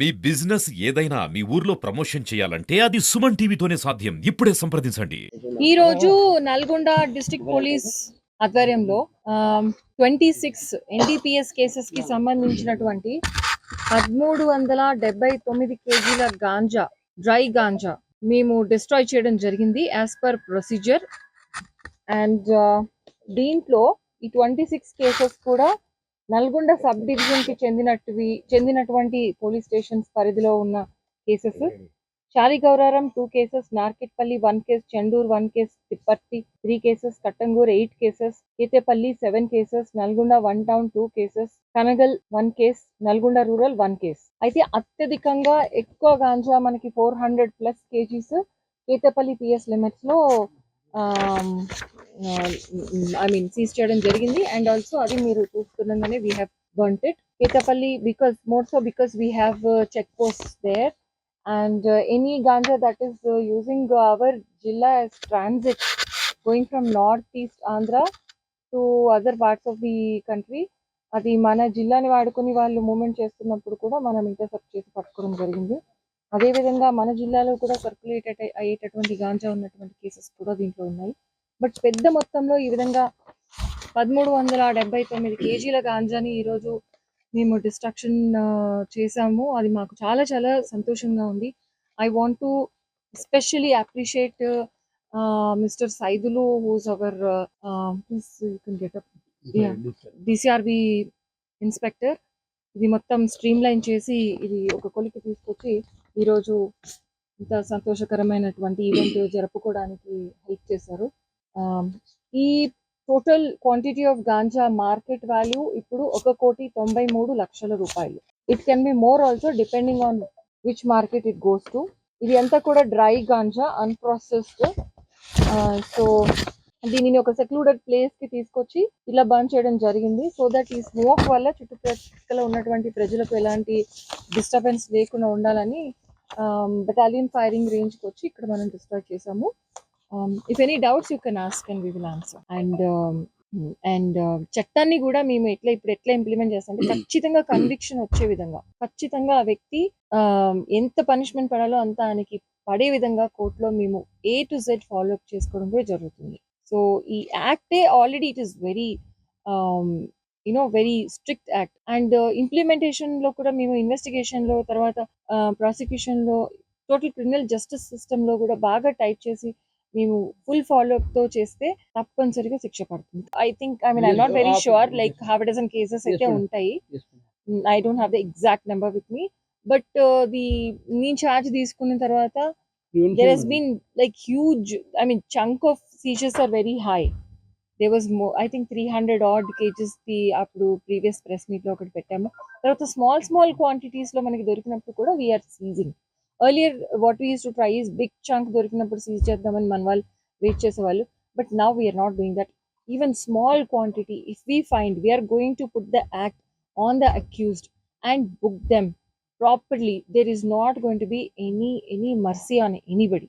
మీ business ఏదైనా మీ ఊర్లో promotion చేయాలంటే అది సుమన్ టీవీతోనే సాధ్యం. ఇప్పుడే సంప్రదించండి. ఈ రోజు నల్గొండ డిస్ట్రిక్ట్ పోలీస్ ఆధ్వర్యంలో 26 ఎన్డీపీఎస్ కేసెస్ కి సంబంధించినటువంటి 1379 కేజీల గాంజా, డ్రై గాంజా మేము డిస్ట్రాయ్ చేయడం జరిగింది యాజ్ పర్ ప్రొసీజర్. అండ్ దీంట్లో ఈ 26 కేసెస్ కూడా నల్గొండ సబ్ డివిజన్ కి చెందినటువంటి పోలీస్ స్టేషన్స్ పరిధిలో ఉన్న cases. Shaligouraram 2 cases, Narketpally 1 case, Chenduru 1 case, Thipparthi 3 cases, Kattangur 8 cases, Kethepally 7 cases, Nalgonda 1 town 2 cases, Kanagal 1 case, Nalgonda rural 1 case. అయితే అత్యధికంగా ఎక్కువ గాంజా మనకి 400+ kgs కేతేపల్లి పిఎస్ లిమిట్స్ లో సీజ్ చేయడం జరిగింది. అండ్ ఆల్సో అది మీరు చూస్తుండగానే we have burnt it. Kethepally because we have check posts there. And any ganja that is using our Jilla as transit going from northeast Andhra to other parts of the country, అది మన జిల్లాని వాడుకొని వాళ్ళు movement చేస్తున్నప్పుడు కూడా మనం intercept చేసి పట్టుకోవడం జరిగింది. అదేవిధంగా మన జిల్లాలో కూడా సర్క్యులేట్ అయ్యేటటువంటి గాంజా ఉన్నటువంటి కేసెస్ కూడా దీంట్లో ఉన్నాయి. బట్ పెద్ద మొత్తంలో ఈ విధంగా 1379 కేజీల గాంజాని ఈరోజు మేము డిస్ట్రక్షన్ చేసాము. అది మాకు చాలా చాలా సంతోషంగా ఉంది. I want to especially appreciate mister Saidulu who's our DCRB inspector. ఇది మొత్తం స్ట్రీమ్ లైన్ చేసి ఇది ఒక కొలికి తీసుకొచ్చి ఈరోజు ఇంత సంతోషకరమైనటువంటి ఈవెంట్ జరుపుకోవడానికి హెల్ప్ చేశారు. ఈ total quantity of ganja market value ఇప్పుడు 1,93,00,000 రూపాయలు. It can be more also depending on which market it goes to. ఇది అంతా కూడా డ్రై గాంజా, అన్ప్రాసెస్డ్. సో దీనిని ఒక సెక్లూడెడ్ ప్లేస్ కి తీసుకొచ్చి ఇలా బర్న్ చేయడం జరిగింది. సో దట్ ఈ స్మోక్ వల్ల చుట్టుపక్కల ఉన్నటువంటి ప్రజలకు ఎలాంటి డిస్టర్బెన్స్ లేకుండా ఉండాలని బెటాలియన్ ఫైరింగ్ రేంజ్ కి వచ్చి ఇక్కడ మనం డిస్ట్రాయ్ చేసాము. If any doubts you can ask and we will answer. And చట్టాన్ని కూడా మేము ఎట్లా ఇంప్లిమెంట్ చేస్తాం అంటే ఖచ్చితంగా కన్విక్షన్ వచ్చే విధంగా, ఖచ్చితంగా ఆ వ్యక్తి ఎంత పనిష్మెంట్ పడాలో అంత ఆయనకి పడే విధంగా కోర్టులో మేము A to Z follow up చేసుకోవడం కూడా జరుగుతుంది. సో ఈ యాక్టే already it is very very strict act. And implementation లో కూడా మేము ఇన్వెస్టిగేషన్ లో తర్వాత ప్రాసిక్యూషన్ లో టోటల్ క్రిమినల్ జస్టిస్ సిస్టమ్ లో కూడా బాగా టైప్ చేసి మేము ఫుల్ ఫాలో అప్ తో చేస్తే తప్పనిసరిగా శిక్ష పడుతుంది. I not very sure like half dozen cases అయితే ఉంటాయి. I don't have the exact number with me. But నేను ఛార్జ్ తీసుకున్న తర్వాత there has been like huge, chunk of seizures are very high. There was more, I think 300 odd kgs the అప్పుడు previous press meet లో ఒకటి పెట్టాము. తర్వాత small quantities లో మనకి దొరికినప్పుడు కూడా we're seizing. Earlier what we used to try is big chunk దొరికినప్పుడు సీజ్ చేద్దామని మన వాళ్ళు వెయిట్ చేసేవాళ్ళు. But now we're not doing that. Even small quantity if we find we're going to put the act on the accused and book them properly. There is not going to be any mercy on anybody.